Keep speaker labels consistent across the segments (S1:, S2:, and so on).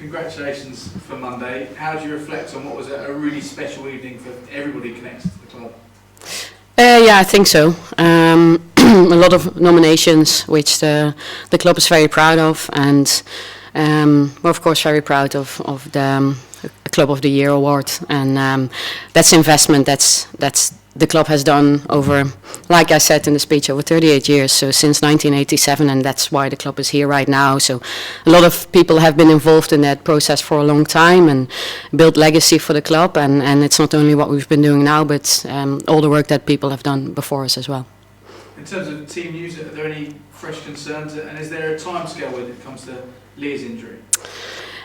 S1: congratulations for Monday. How do you reflect on what was a really special evening for everybody connected to the club?
S2: Yeah, I think so. A lot of nominations, which the club is very proud of, and we're of course very proud of the Club of the Year award, and that's investment that's the club has done over, like I said in the speech, over 38 years, so since 1987, and that's why the club is here right now. So a lot of people have been involved in that process for a long time and built legacy for the club, and it's not only what we've been doing now, but all the work that people have done before us as well.
S1: In terms of team news, are there any fresh concerns, and is there a timescale when it comes to Leah's injury?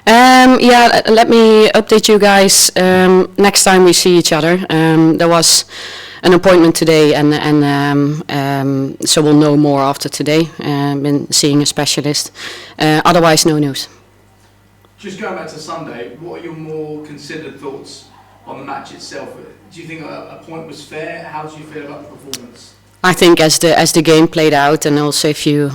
S2: Yeah, let me update you guys next time we see each other. There was an appointment today, and so we'll know more after today. Been seeing a specialist. Otherwise, no news.
S1: Just going back to Sunday, what are your more considered thoughts on the match itself? Do you think a point was fair? How do you feel about the performance?
S2: I think as the game played out, and also if you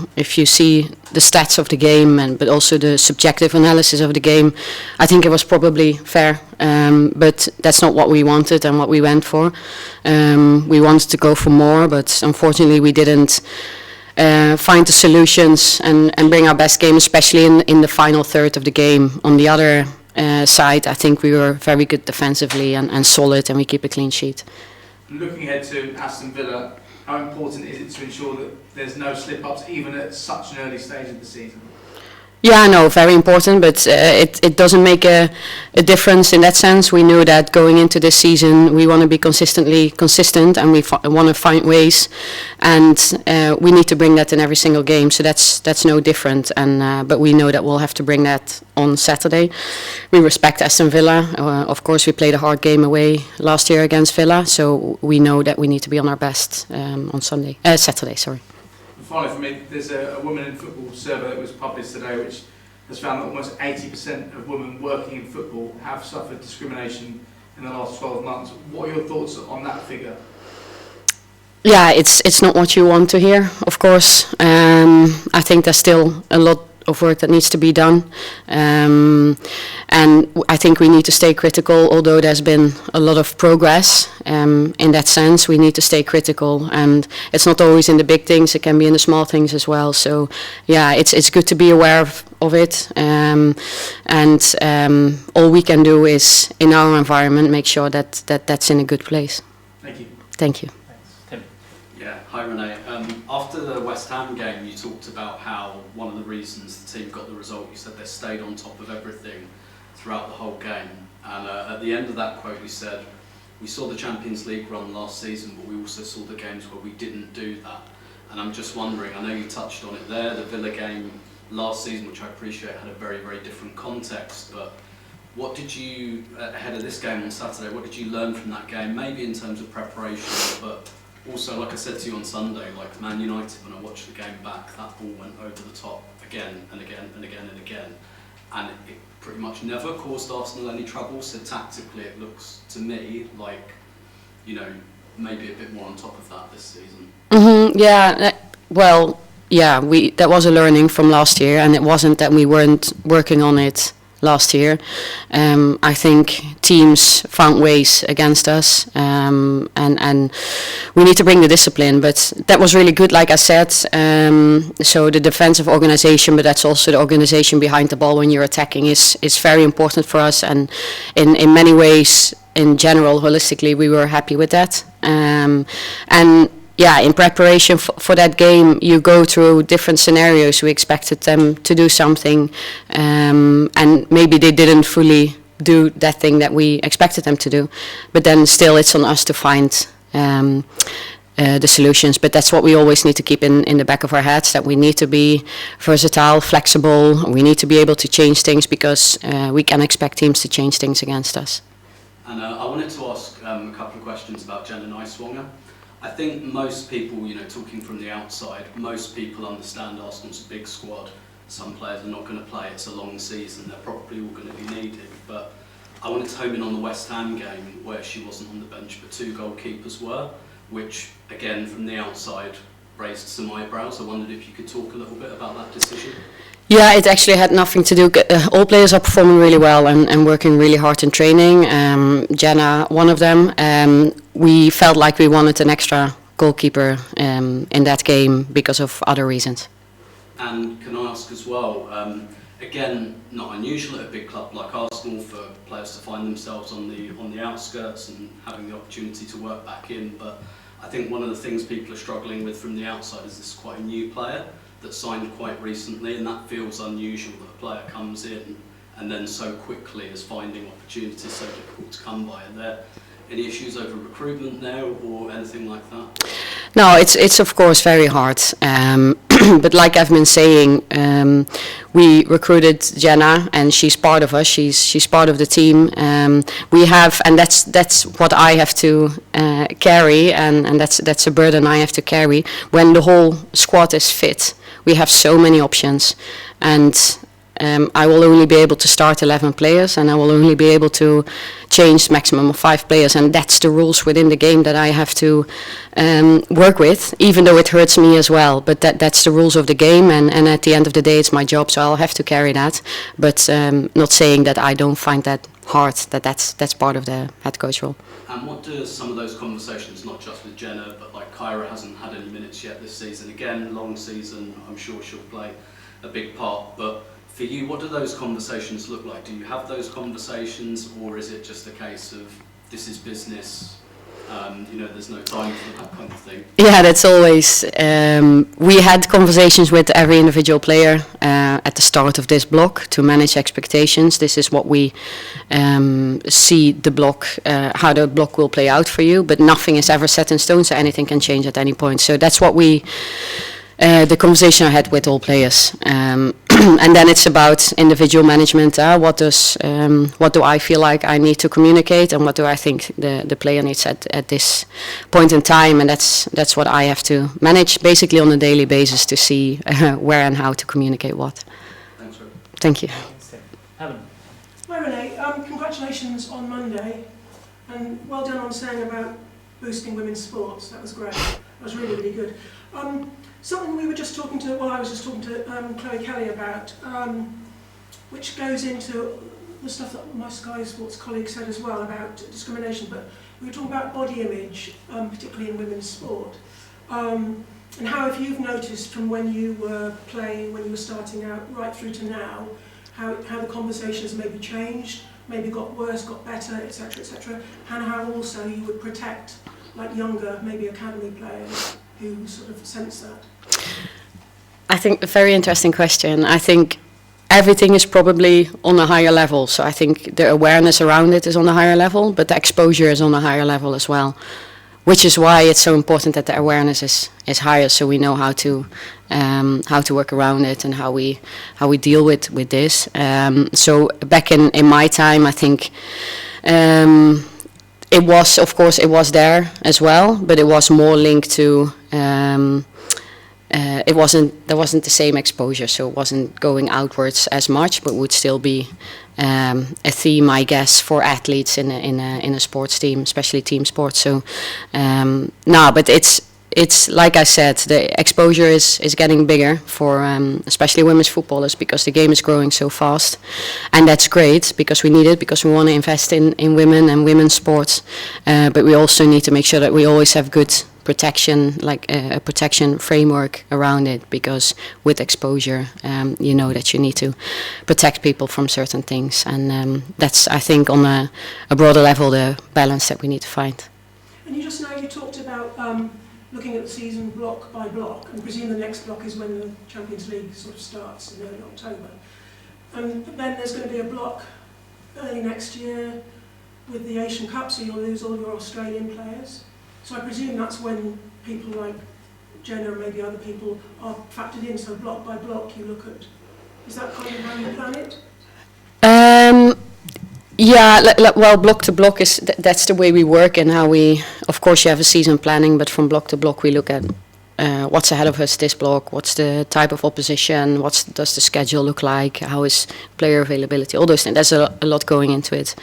S2: see the stats of the game, but also the subjective analysis of the game, I think it was probably fair. But that's not what we wanted and what we went for. We wanted to go for more, but unfortunately we didn't find the solutions and bring our best game, especially in the final third of the game. On the other side, I think we were very good defensively and solid, and we keep a clean sheet.
S1: Looking ahead to Aston Villa, how important is it to ensure that there's no slip-ups even at such an early stage of the season?
S2: Yeah, no, very important, but it doesn't make a difference in that sense. We knew that going into this season we want to be consistently consistent, and we want to find ways, and we need to bring that in every single game. So that's no different, and but we know that we'll have to bring that on Saturday. We respect Aston Villa. Of course, we played a hard game away last year against Villa, so we know that we need to be on our best on Saturday. Sorry.
S1: Finally, for me, there's a Women in Football survey that was published today, which has found that almost 80% of women working in football have suffered discrimination in the last 12 months. What are your thoughts on that figure? Yeah,
S2: it's not what you want to hear, of course. I think there's still a lot of work that needs to be done, and I think we need to stay critical. Although there's been a lot of progress in that sense, we need to stay critical, and it's not always in the big things, it can be in the small things as well. So yeah, it's good to be aware of it, and all we can do is in our environment make sure that's in a good place.
S1: Thank you.
S2: Thank you.
S3: Yeah, hi Renee. After the West Ham game, you talked about how one of the reasons the team got the result, you said they stayed on top of everything throughout the whole game. And at the end of that quote, you said, we saw the Champions League run last season, but we also saw the games where we didn't do that. And I'm just wondering, I know you touched on it there, the Villa game last season, which I appreciate had a very, very different context, but what did you, ahead of this game on Saturday, what did you learn from that game, maybe in terms of preparation, but also, like I said to you on Sunday, like Man United, when I watched the game back, that ball went over the top again and again and again and again, and it pretty much never caused Arsenal any trouble. So tactically, it looks to me like, you know, maybe a bit more on top of that this season.
S2: Yeah. Well, yeah, that was a learning from last year, and it wasn't that we weren't working on it last year. I think teams found ways against us, and we need to bring the discipline, but that was really good, like I said. So the defensive organization, but that's also the organization behind the ball when you're attacking, is very important for us, and in many ways, in general, holistically, we were happy with that. And yeah, in preparation for that game, you go through different scenarios. We expected them to do something, and maybe they didn't fully do that thing that we expected them to do. But then still, it's on us to find the solutions. But that's what we always need to keep in the back of our heads, that we need to be versatile, flexible. We need to be able to change things, because we can expect teams to change things against us.
S3: And I wanted to ask a couple of questions about Jen and Iswanger. I think most people, you know, talking from the outside, most people understand Arsenal's a big squad. Some players are not going to play, it's a long season, they're probably all going to be needed. But I wanted to home in on the West Ham game, where she wasn't on the bench, but two goalkeepers were, which, again, from the outside, raised some eyebrows. I wondered if you could talk a little bit about that decision.
S2: Yeah, it actually had nothing to do. All players are performing really well and working really hard in training. Jenna, one of them. We felt like we wanted an extra goalkeeper in that game because of other reasons.
S3: And can I ask as well, again, not unusual at a big club like Arsenal for players to find themselves on the outskirts and having the opportunity to work back in, but I think one of the things people are struggling with from the outside is this is quite a new player that signed quite recently, and that feels unusual that a player comes in and then so quickly is finding opportunities so difficult to come by. Are there any issues over recruitment there or anything like that?
S2: No, it's of course very hard. But like I've been saying, we recruited Jenna, and she's part of us. She's part of the team. We have, and that's what I have to carry, and that's a burden I have to carry. When the whole squad is fit, we have so many options, and I will only be able to start 11 players, and I will only be able to change maximum of 5 players, and that's the rules within the game that I have to work with, even though it hurts me as well. But that's the rules of the game, and at the end of the day, it's my job, so I'll have to carry that. But not saying that I don't find that hard, that's part of the head coach role.
S3: And what do some of those conversations, not just with Jenna, but like Kyra hasn't had any minutes yet this season, again, long season, I'm sure she'll play a big part, but for you, what do those conversations look like? Do you have those conversations, or is it just a case of this is business, there's no time for that kind of thing? Yeah,
S2: that's always, we had conversations with every individual player at the start of this block to manage expectations. This is what we see the block, how the block will play out for you, but nothing is ever set in stone, so anything can change at any point. So that's what the conversation I had with all players. And then it's about individual management. What do I feel like I need to communicate, and what do I think the player needs at this point in time? And that's what I have to manage basically on a daily basis to see where and how to communicate what.
S3: Thanks, Rob.
S2: Thank you.
S1: Helen.
S4: Hi Renee, congratulations on Monday, and well done on saying about boosting women's sports. That was great. That was really, really good. Something I was just talking to Chloe Kelly about, which goes into the stuff that my Sky Sports colleague said as well about discrimination, but we were talking about body image, particularly in women's sport, and how if you've noticed from when you were playing, when you were starting out, right through to now, how the conversation has maybe changed, maybe got worse, got better, etc., and how also you would protect like younger, maybe academy players who sort of sense that.
S2: I think a very interesting question. I think everything is probably on a higher level. So I think the awareness around it is on a higher level, but the exposure is on a higher level as well. Which is why it's so important that the awareness is higher, so we know how to work around it and how we deal with this. So back in my time, I think it was, of course, it was there as well, but it was more linked to. There wasn't the same exposure, so it wasn't going outwards as much, but would still be a theme, I guess, for athletes in a sports team, especially team sports. So but it's like I said, the exposure is getting bigger for especially women's footballers, because the game is growing so fast, and that's great because we need it, because we want to invest in women and women's sports, but we also need to make sure that we always have good protection, like a protection framework around it, because with exposure you know that you need to protect people from certain things, and that's, I think, on a broader level the balance that we need to find.
S4: And you talked about looking at the season block by block, and presume the next block is when the Champions League sort of starts in early October, but then there's going to be a block early next year with the Asian Cup, so you'll lose all your Australian players. So I presume that's when people like Jenna and maybe other people are factored in, so block by block you look at. Is that kind of how you plan it?
S2: Well, block to block that's the way we work, and how we, of course, you have a season planning, but from block to block we look at what's ahead of us this block, what's the type of opposition, does the schedule look like, how is player availability, all those things. There's a lot going into it.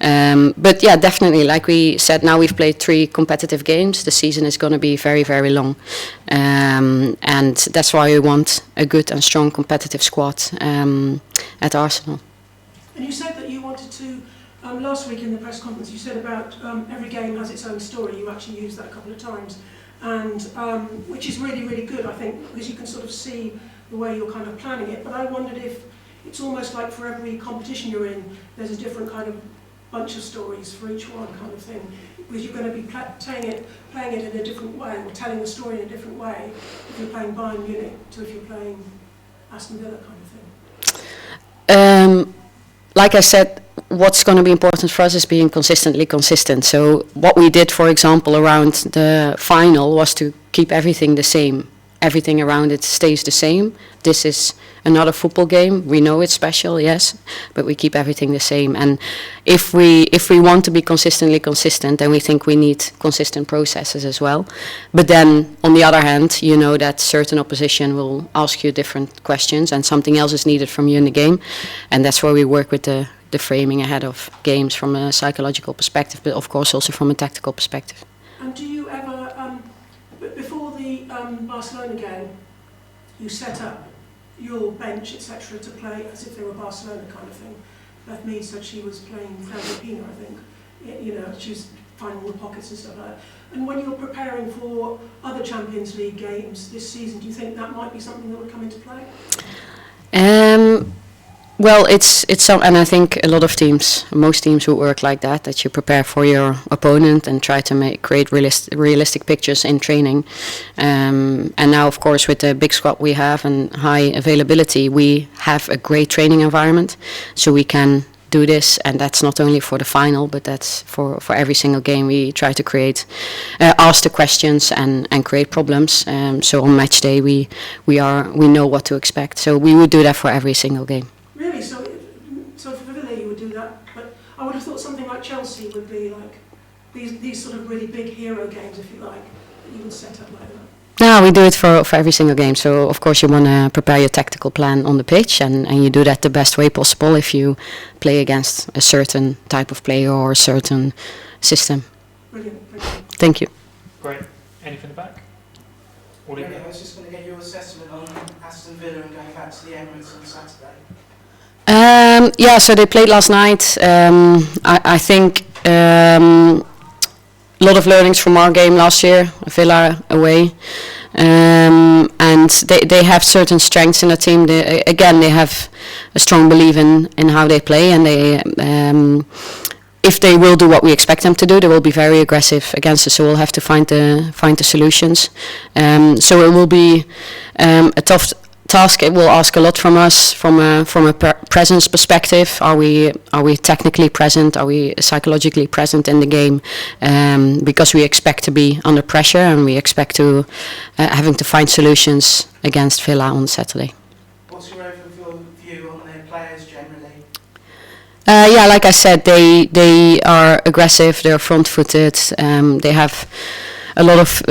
S2: But yeah, definitely, like we said, now we've played 3 competitive games. The season is going to be very, very long. And that's why we want a good and strong competitive squad at Arsenal.
S4: And you said that you wanted to, last week in the press conference, you said about every game has its own story. You actually used that a couple of times, and which is really, really good, I think, because you can sort of see the way you're kind of planning it. But I wondered if it's almost like for every competition you're in, there's a different kind of bunch of stories for each one kind of thing, because you're going to be playing it in a different way, or telling the story in a different way if you're playing Bayern Munich to if you're playing Aston Villa kind of thing.
S2: Like I said, what's going to be important for us is being consistently consistent. So what we did, for example, around the final was to keep everything the same. Everything around it stays the same. This is another football game. We know it's special, yes, but we keep everything the same. And if we want to be consistently consistent, then we think we need consistent processes as well. But then, on the other hand, you know that certain opposition will ask you different questions, and something else is needed from you in the game. And that's where we work with the framing ahead of games from a psychological perspective, but of course also from a tactical perspective.
S4: And do you ever, before the Barcelona game, you set up your bench, etc., to play as if they were Barcelona kind of thing? Beth Mead said she was playing Claudia Pina, I think. You know, she was finding all the pockets and stuff like that. And when you're preparing for other Champions League games this season, do you think that might be something that would come into play?
S2: Well, it's some, and I think a lot of teams, most teams would work like that you prepare for your opponent and try to create realistic pictures in training. And now, of course, with the big squad we have and high availability, we have a great training environment, so we can do this, and that's not only for the final, but that's for every single game. We try to create, ask the questions and create problems. So on match day, we know what to expect. So we would do that for every single game.
S4: Really? So for Villa you would do that, but I would have thought something like Chelsea would be like these sort of really big hero games, if you like, that you would set up like that.
S2: No, we do it for every single game. So of course you want to prepare your tactical plan on the pitch, and you do that the best way possible if you play against a certain type of player or a certain system.
S4: Brilliant.
S2: Thank you.
S5: Great. Anything in the back?
S6: Renee, I was just going to get your assessment on Aston Villa and going back to the Emirates on Saturday.
S2: Yeah, so they played last night. I think a lot of learnings from our game last year, Villa away. And they have certain strengths in the team. They have a strong belief in how they play, and they if they will do what we expect them to do, they will be very aggressive against us. So we'll have to find the solutions. So it will be a tough task. It will ask a lot from us from a presence perspective. Are we technically present? Are we psychologically present in the game? Because we expect to be under pressure, and we expect to having to find solutions against Villa on Saturday.
S6: What's your overall view on their players generally?
S2: Yeah, like I said, they are aggressive. They're front-footed. They have a lot of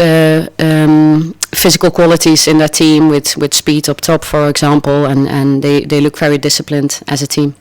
S2: physical qualities in their team with speed up top, for example, and they look very disciplined as a team.